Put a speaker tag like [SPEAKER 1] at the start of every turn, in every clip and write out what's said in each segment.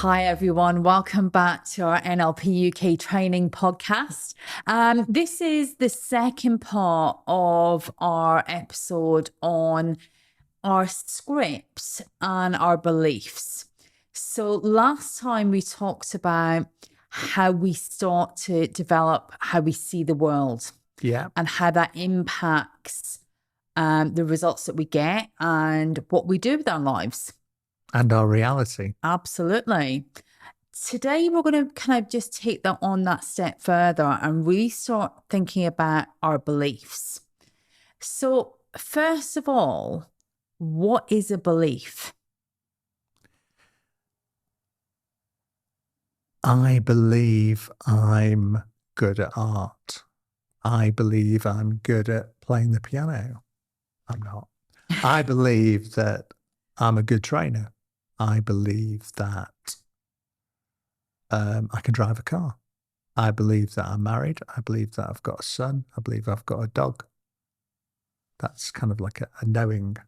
[SPEAKER 1] Hi, everyone. Welcome back to our NLP UK Training Podcast. This is the second part of our episode on our scripts and our beliefs. So last time we talked about how we start to develop how we see the world.
[SPEAKER 2] Yeah.
[SPEAKER 1] And how that impacts the results that we get and what we do with our lives.
[SPEAKER 2] And our reality.
[SPEAKER 1] Absolutely. Today, we're going to kind of just take that on that step further and really start thinking about our beliefs. So first of all, what is a belief?
[SPEAKER 2] I believe I'm good at art. I believe I'm good at playing the piano. I'm not. I believe that I'm a good trainer. I believe that I can drive a car. I believe that I'm married. I believe that I've got a son. I believe I've got a dog. That's kind of like a knowing,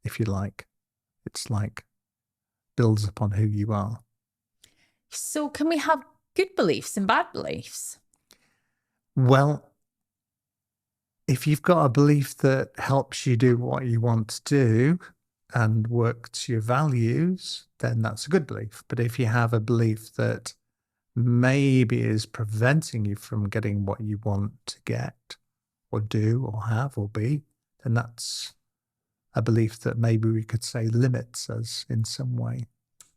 [SPEAKER 2] if you like. It's like builds upon who you are.
[SPEAKER 1] So can we have good beliefs and bad beliefs?
[SPEAKER 2] Well, if you've got a belief that helps you do what you want to do and work to your values, then that's a good belief. But if you have a belief that maybe is preventing you from getting what you want to get or do or have or be, then that's a belief that maybe we could say limits us in some way.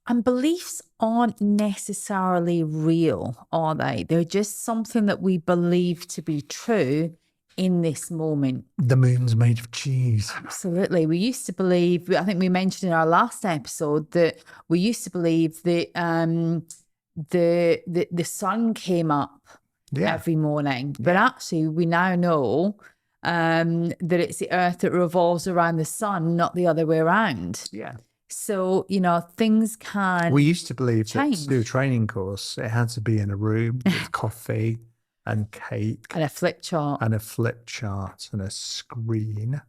[SPEAKER 1] And beliefs aren't necessarily real, are they? They're just something that we believe to be true in this moment.
[SPEAKER 2] The moon's made of cheese.
[SPEAKER 1] Absolutely. We used to believe, I think we mentioned in our last episode that we used to believe that the sun came up every morning. But actually we now know that it's the earth that revolves around the sun, not the other way around.
[SPEAKER 2] Yeah.
[SPEAKER 1] So, things can
[SPEAKER 2] We used to believe
[SPEAKER 1] change.
[SPEAKER 2] that to do a training course, it had to be in a room with coffee and cake.
[SPEAKER 1] And a flip chart.
[SPEAKER 2] And a flip chart and a screen.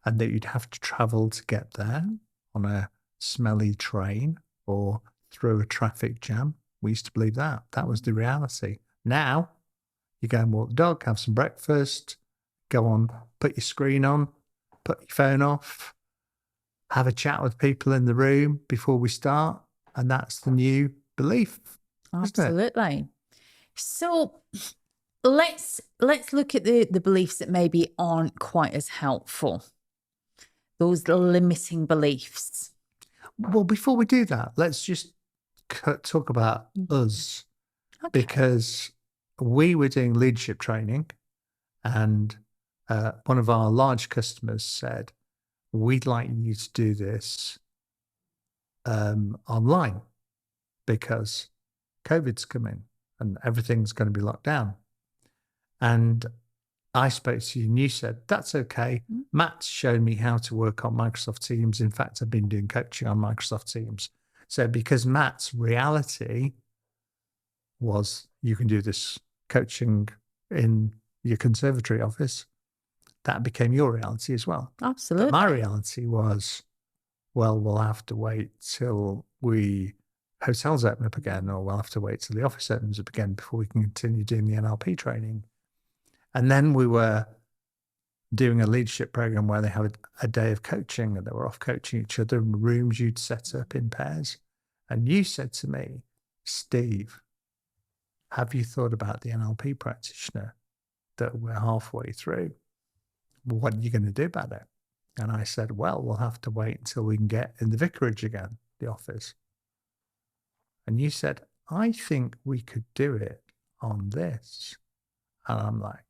[SPEAKER 2] And that you'd have to travel to get there on a smelly train or through a traffic jam. We used to believe that. That was the reality. Now, you go and walk the dog, have some breakfast, go on, put your screen on, put your phone off, have a chat with people in the room before we start. And that's the new belief.
[SPEAKER 1] Absolutely. So let's look at the beliefs that maybe aren't quite as helpful. Those limiting beliefs.
[SPEAKER 2] Well, before we do that, let's just talk about us.
[SPEAKER 1] Okay.
[SPEAKER 2] Because we were doing leadership training and one of our large customers said, we'd like you to do this online because COVID's coming and everything's going to be locked down. And I spoke to you and you said, that's okay. Matt's shown me how to work on Microsoft Teams. In fact, I've been doing coaching on Microsoft Teams. So because Matt's reality was you can do this coaching in your conservatory office, that became your reality as well.
[SPEAKER 1] Absolutely.
[SPEAKER 2] But my reality was, well, we'll have to wait till hotels open up again, or we'll have to wait till the office opens up again before we can continue doing the NLP training. And then we were doing a leadership program where they have a day of coaching and they were off coaching each other in rooms you'd set up in pairs. And you said to me, Steve, have you thought about the NLP practitioner that we're halfway through? What are you going to do about it? And I said, well, we'll have to wait until we can get in the vicarage again, the office. And you said, I think we could do it on this. And I'm like,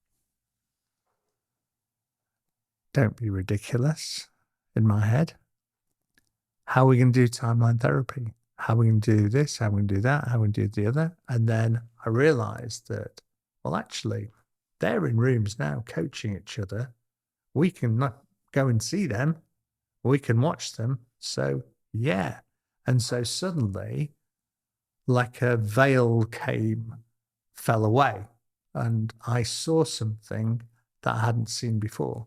[SPEAKER 2] don't be ridiculous in my head. How are we going to do timeline therapy? How are we going to do this? How are we going to do that? How are we going to do the other? And then I realized that, well, actually, they're in rooms now coaching each other. We can not go and see them. We can watch them. So, yeah. And so suddenly, like a veil fell away. And I saw something that I hadn't seen before.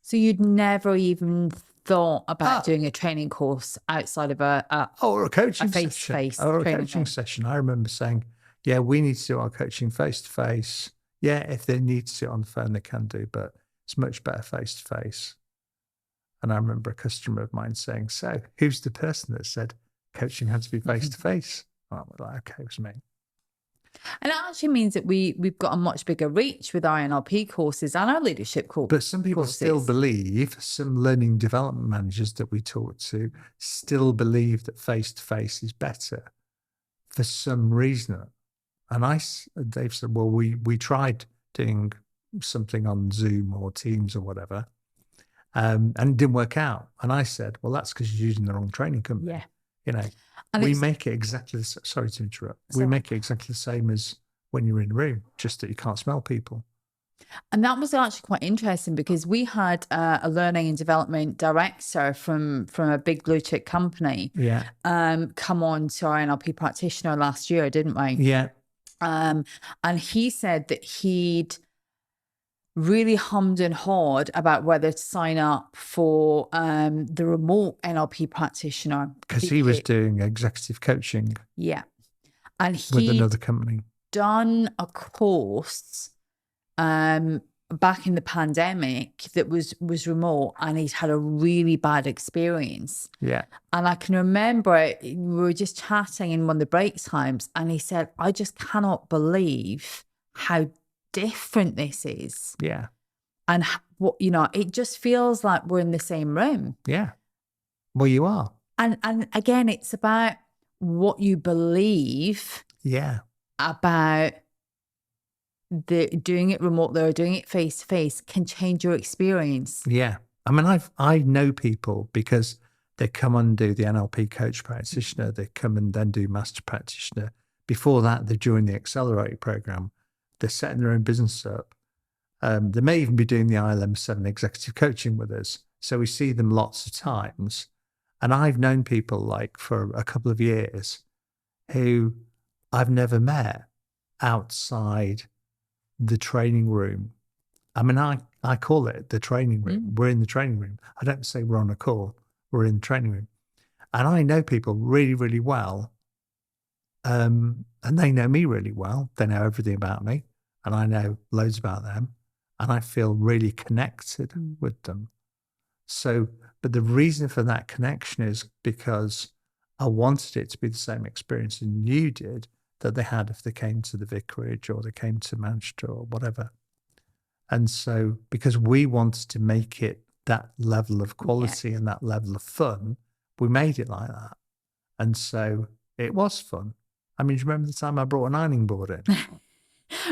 [SPEAKER 1] So you'd never even thought about doing a training course outside of
[SPEAKER 2] or a coaching
[SPEAKER 1] face-to-face
[SPEAKER 2] session, or a
[SPEAKER 1] training
[SPEAKER 2] coaching
[SPEAKER 1] thing.
[SPEAKER 2] session. I remember saying, yeah, we need to do our coaching face-to-face. Yeah, if they need to do it on the phone, they can do, but it's much better face-to-face. And I remember a customer of mine saying, so who's the person that said coaching had to be face-to-face? I was like, okay, it was me.
[SPEAKER 1] And it actually means that we've got a much bigger reach with our NLP courses and our leadership courses.
[SPEAKER 2] But some people still believe, some learning development managers that we talk to still believe that face-to-face is better for some reason. And they've said, well, we tried doing something on Zoom or Teams or whatever, and it didn't work out. And I said, well, that's because you're using the wrong training company.
[SPEAKER 1] Yeah.
[SPEAKER 2] You know,
[SPEAKER 1] and
[SPEAKER 2] we make it exactly, sorry to interrupt, we make it exactly the same as when you're in a room, just that you can't smell people.
[SPEAKER 1] And that was actually quite interesting because we had a learning and development director from a big blue chip company come on to our NLP practitioner last year, didn't we?
[SPEAKER 2] Yeah.
[SPEAKER 1] And he said that he'd really hummed and hawed about whether to sign up for the remote NLP practitioner.
[SPEAKER 2] Because he was doing executive coaching.
[SPEAKER 1] Yeah. And
[SPEAKER 2] with another company.
[SPEAKER 1] Done a course back in the pandemic that was remote, and he'd had a really bad experience.
[SPEAKER 2] Yeah.
[SPEAKER 1] And I can remember we were just chatting in one of the break times, and he said, I just cannot believe how different this is.
[SPEAKER 2] Yeah.
[SPEAKER 1] And what, it just feels like we're in the same room.
[SPEAKER 2] Yeah. Well, you are.
[SPEAKER 1] And again, it's about what you believe.
[SPEAKER 2] Yeah.
[SPEAKER 1] About doing it remotely or doing it face to face can change your experience.
[SPEAKER 2] Yeah. I mean, I know people because they come and do the NLP coach practitioner, they come and then do master practitioner. Before that, they join the accelerator program. They're setting their own business up. They may even be doing the ILM 7 executive coaching with us. So we see them lots of times. And I've known people like for a couple of years who I've never met outside the training room. I mean, I call it the training room. We're in the training room. I don't say we're on a call. We're in the training room. And I know people really, really well. And they know me really well. They know everything about me. And I know loads about them. And I feel really connected with them. So, but the reason for that connection is because I wanted it to be the same experience as you did that they had if they came to the vicarage or they came to Manchester or whatever. And so, because we wanted to make it that level of quality and that level of fun, we made it like that. And so it was fun. I mean, do you remember the time I brought an ironing board in?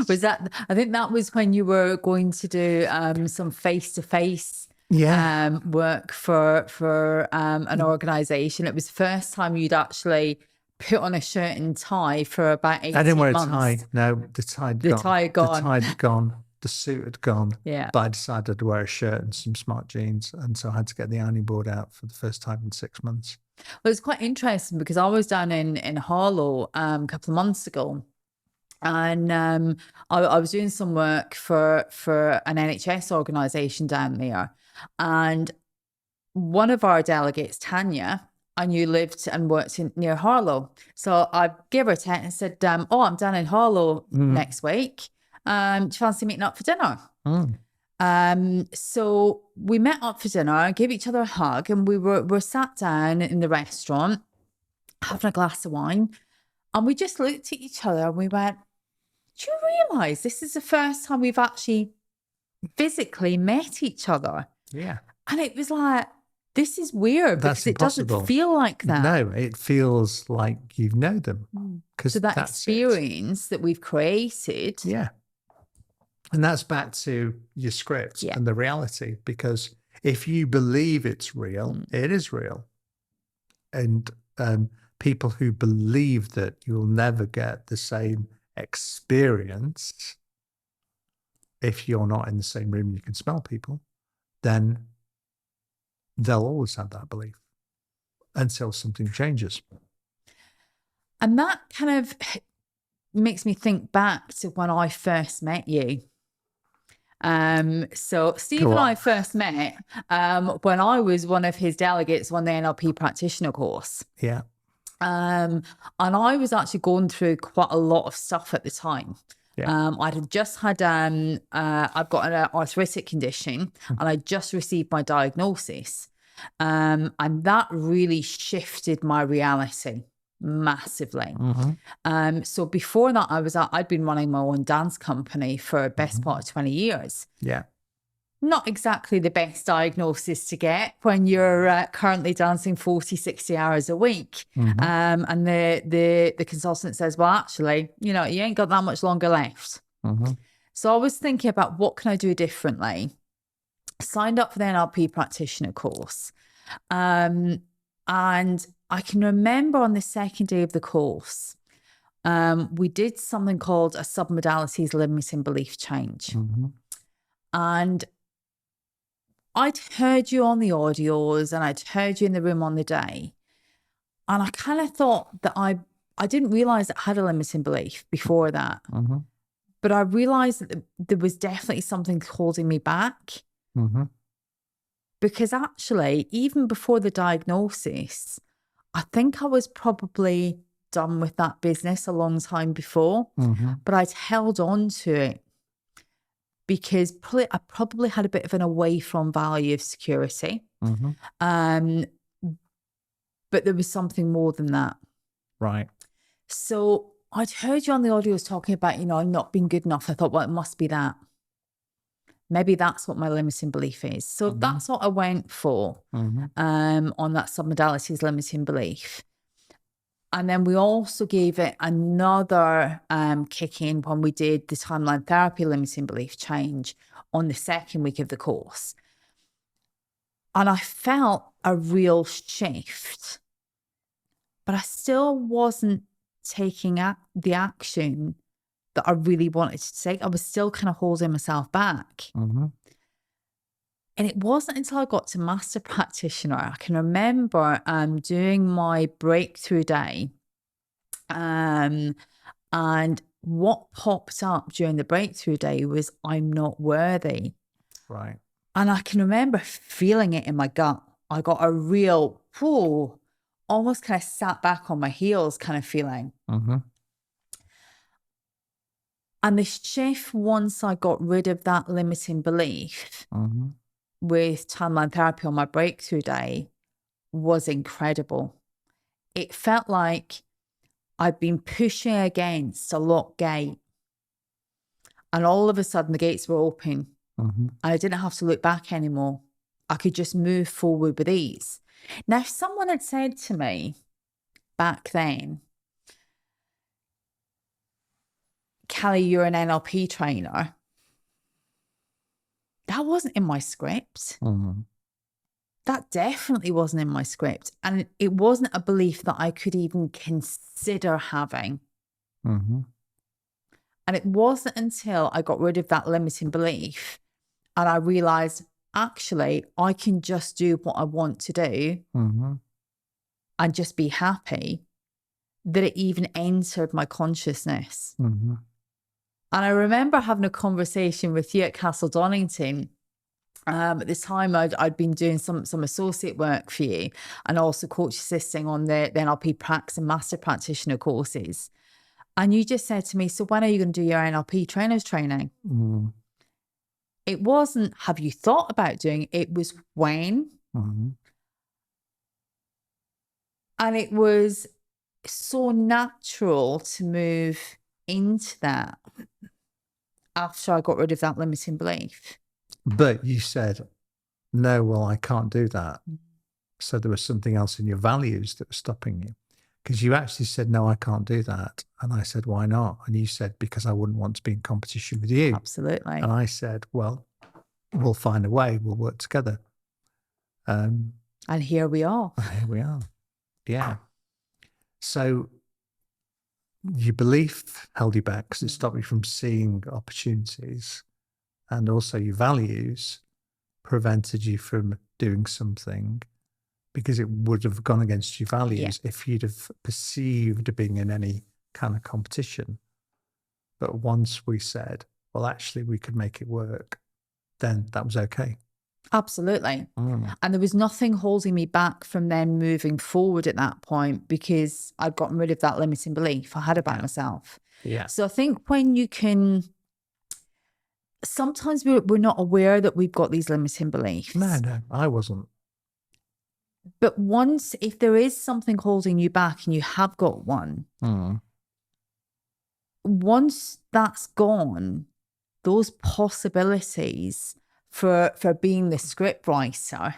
[SPEAKER 1] Was that, I think that was when you were going to do some face-to-face work for an organisation. It was the first time you'd actually put on a shirt and tie for about 18 months.
[SPEAKER 2] I didn't wear a tie. No, the tie had gone.
[SPEAKER 1] The tie had gone.
[SPEAKER 2] The suit had gone.
[SPEAKER 1] Yeah.
[SPEAKER 2] But I decided to wear a shirt and some smart jeans. And so I had to get the ironing board out for the first time in 6 months.
[SPEAKER 1] Well, it's quite interesting because I was down in Harlow a couple of months ago. And I was doing some work for an NHS organisation down there. And one of our delegates, Tanya, I knew lived and worked near Harlow. So I gave her a text and said, I'm down in Harlow next week. Do you fancy meeting up for dinner? So we met up for dinner, gave each other a hug, and we were sat down in the restaurant having a glass of wine. And we just looked at each other and we went, do you realise this is the first time we've actually physically met each other?
[SPEAKER 2] Yeah.
[SPEAKER 1] And it was like, this is weird because it doesn't feel like that.
[SPEAKER 2] No, it feels like you know them.
[SPEAKER 1] So that experience that we've created.
[SPEAKER 2] Yeah. And that's back to your script and the reality, because if you believe it's real, it is real. And people who believe that you'll never get the same experience if you're not in the same room, you can smell people, then they'll always have that belief until something changes.
[SPEAKER 1] And that kind of makes me think back to when I first met you. So Steve and I first met when I was one of his delegates on the NLP Practitioner course.
[SPEAKER 2] Yeah.
[SPEAKER 1] And I was actually going through quite a lot of stuff at the time.
[SPEAKER 2] Yeah.
[SPEAKER 1] I had just had, I've got an arthritic condition and I just received my diagnosis. And that really shifted my reality massively. So before that, I'd been running my own dance company for the best part of 20 years.
[SPEAKER 2] Yeah.
[SPEAKER 1] Not exactly the best diagnosis to get when you're currently dancing 40, 60 hours a week. And the consultant says, well, actually, you ain't got that much longer left. So I was thinking about what can I do differently? Signed up for the NLP Practitioner course. And I can remember on the second day of the course, we did something called a submodalities limiting belief change. And I'd heard you on the audios and I'd heard you in the room on the day. And I kind of thought that I didn't realize that I had a limiting belief before that. But I realized that there was definitely something holding me back. Because actually, even before the diagnosis, I think I was probably done with that business a long time before. But I'd held on to it because I probably had a bit of an away from value of security. But there was something more than that.
[SPEAKER 2] Right.
[SPEAKER 1] So I'd heard you on the audios talking about, not being good enough. I thought, well, it must be that. Maybe that's what my limiting belief is. So that's what I went for on that submodalities limiting belief. And then we also gave it another kick in when we did the timeline therapy limiting belief change on the second week of the course. And I felt a real shift, but I still wasn't taking the action that I really wanted to take. I was still kind of holding myself back. And it wasn't until I got to Master Practitioner, I can remember doing my breakthrough day. And what popped up during the breakthrough day was, I'm not worthy.
[SPEAKER 2] Right.
[SPEAKER 1] And I can remember feeling it in my gut. I got a real, almost kind of sat back on my heels kind of feeling. And the shift, once I got rid of that limiting belief with timeline therapy on my breakthrough day, was incredible. It felt like I'd been pushing against a locked gate. And all of a sudden the gates were open. And I didn't have to look back anymore. I could just move forward with ease. Now, if someone had said to me back then, Callie, you're an NLP trainer, that wasn't in my script. That definitely wasn't in my script. And it wasn't a belief that I could even consider having. And it wasn't until I got rid of that limiting belief and I realized, actually, I can just do what I want to do and just be happy, that it even entered my consciousness. And I remember having a conversation with you at Castle Donington. At the time, I'd been doing some associate work for you and also coach assisting on the NLP Prax and Master Practitioner courses. And you just said to me, so when are you going to do your NLP trainers training? It wasn't, have you thought about doing it? It was when. And it was so natural to move into that after I got rid of that limiting belief.
[SPEAKER 2] But you said, no, well, I can't do that. So there was something else in your values that was stopping you. Because you actually said, no, I can't do that. And I said, why not? And you said, because I wouldn't want to be in competition with you.
[SPEAKER 1] Absolutely.
[SPEAKER 2] And I said, well, we'll find a way. We'll work together.
[SPEAKER 1] And here we are.
[SPEAKER 2] Here we are. Yeah. So your belief held you back because it stopped you from seeing opportunities. And also your values prevented you from doing something because it would have gone against your values if you'd have perceived being in any kind of competition. But once we said, well, actually, we could make it work, then that was okay.
[SPEAKER 1] Absolutely. And there was nothing holding me back from then moving forward at that point, because I'd gotten rid of that limiting belief I had about myself.
[SPEAKER 2] Yeah.
[SPEAKER 1] So I think when you can, sometimes we're not aware that we've got these limiting beliefs.
[SPEAKER 2] No, I wasn't.
[SPEAKER 1] But once, if there is something holding you back and you have got one, once that's gone, those possibilities for being the script writer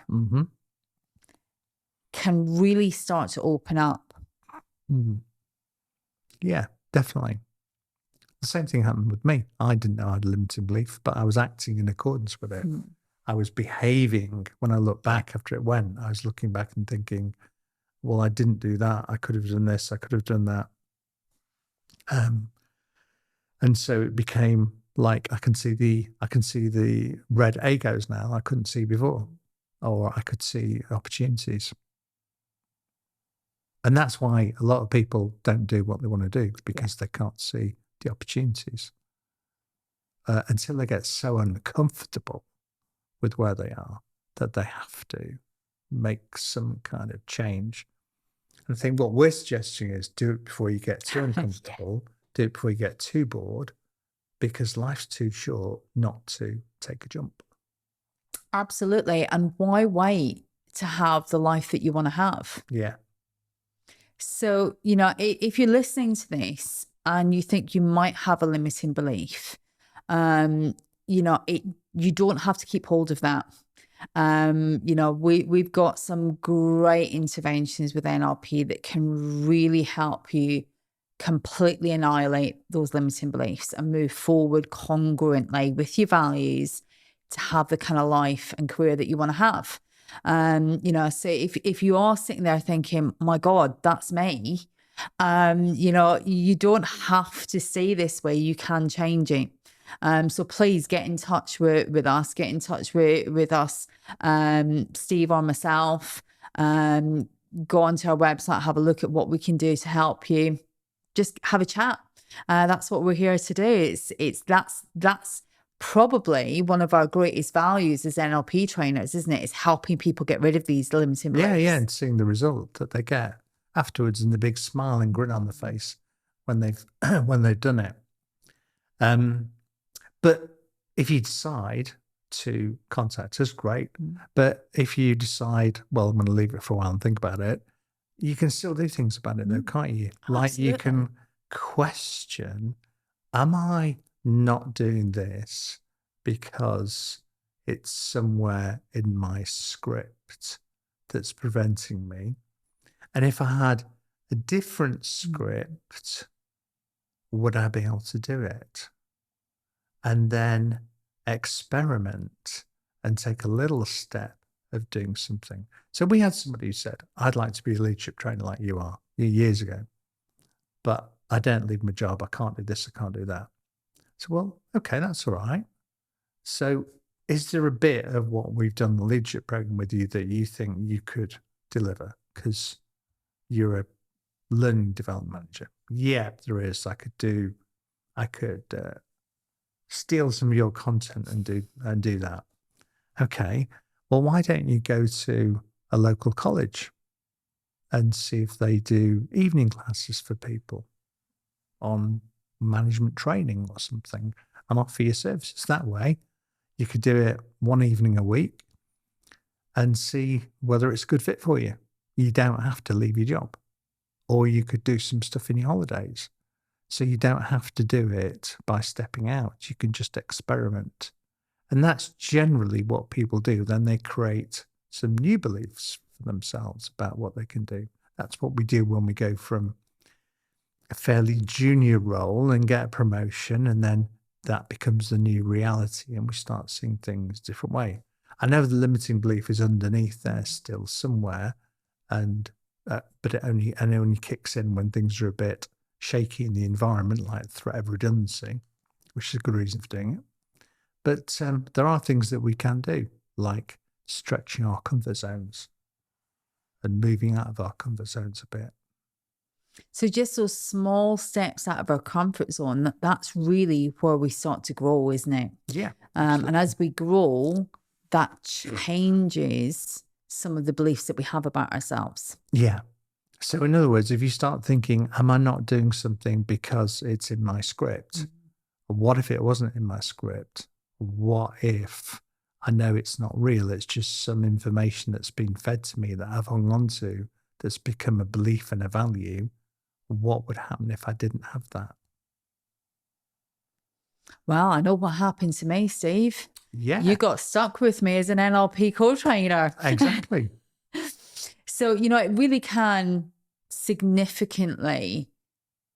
[SPEAKER 1] can really start to open up.
[SPEAKER 2] Yeah, definitely. The same thing happened with me. I didn't know I had a limiting belief, but I was acting in accordance with it. I was behaving. When I look back after it went, I was looking back and thinking, well, I didn't do that. I could have done this. I could have done that. And so it became like I can see the red egos now I couldn't see before, or I could see opportunities. And that's why a lot of people don't do what they want to do, because they can't see the opportunities until they get so uncomfortable with where they are that they have to make some kind of change. And I think what we're suggesting is do it before you get too uncomfortable, do it before you get too bored, because life's too short not to take a jump.
[SPEAKER 1] Absolutely. And why wait to have the life that you want to have?
[SPEAKER 2] Yeah.
[SPEAKER 1] So, you know, if you're listening to this and you think you might have a limiting belief, you know, you don't have to keep hold of that. You know, we've got some great interventions with NLP that can really help you completely annihilate those limiting beliefs and move forward congruently with your values to have the kind of life and career that you want to have. You know, so if you are sitting there thinking, my God, that's me, you know, you don't have to stay this way. You can change it. So please get in touch with us, get in touch with us, Steve or myself, go onto our website, have a look at what we can do to help you. Just have a chat. That's what we're here to do. That's probably one of our greatest values as NLP trainers, isn't it? Is helping people get rid of these limiting beliefs.
[SPEAKER 2] Yeah, and seeing the result that they get afterwards and the big smile and grin on the face when they've done it. But if you decide to contact us, great. But if you decide, well, I'm going to leave it for a while and think about it, you can still do things about it though, can't you? Like you can question, am I not doing this because it's somewhere in my script that's preventing me? And if I had a different script, would I be able to do it? And then experiment and take a little step of doing something. So we had somebody who said, I'd like to be a leadership trainer like you are, years ago, but I don't leave my job. I can't do this. I can't do that. So, well, okay, that's all right. So is there a bit of what we've done the leadership program with you that you think you could deliver? Because you're a learning development manager. Yeah, there is. I could steal some of your content and do that. Okay, well, why don't you go to a local college and see if they do evening classes for people on management training or something and offer your services that way? You could do it one evening a week and see whether it's a good fit for you. You don't have to leave your job, or you could do some stuff in your holidays. So you don't have to do it by stepping out. You can just experiment. And that's generally what people do. Then they create some new beliefs for themselves about what they can do. That's what we do when we go from a fairly junior role and get a promotion, and then that becomes the new reality and we start seeing things a different way. I know the limiting belief is underneath there still somewhere, and but it only kicks in when things are a bit shaky in the environment, like threat of redundancy, which is a good reason for doing it. But there are things that we can do, like stretching our comfort zones and moving out of our comfort zones a bit.
[SPEAKER 1] So just those small steps out of our comfort zone, that's really where we start to grow, isn't it?
[SPEAKER 2] Yeah.
[SPEAKER 1] And as we grow, that changes some of the beliefs that we have about ourselves.
[SPEAKER 2] Yeah. So in other words, if you start thinking, am I not doing something because it's in my script? What if it wasn't in my script? What if I know it's not real? It's just some information that's been fed to me that I've hung on to, that's become a belief and a value. What would happen if I didn't have that?
[SPEAKER 1] Well, I know what happened to me, Steve.
[SPEAKER 2] Yeah.
[SPEAKER 1] You got stuck with me as an NLP co-trainer.
[SPEAKER 2] Exactly.
[SPEAKER 1] So, it really can significantly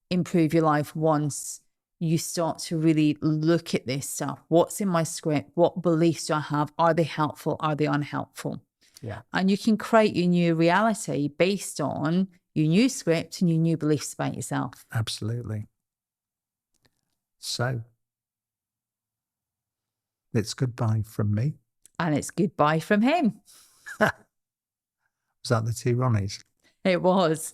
[SPEAKER 1] improve your life once you start to really look at this stuff. What's in my script? What beliefs do I have? Are they helpful? Are they unhelpful?
[SPEAKER 2] Yeah.
[SPEAKER 1] And you can create your new reality based on your new script and your new beliefs about yourself.
[SPEAKER 2] Absolutely. So it's goodbye from me.
[SPEAKER 1] And it's goodbye from him.
[SPEAKER 2] Was that the two Ronnies?
[SPEAKER 1] It was.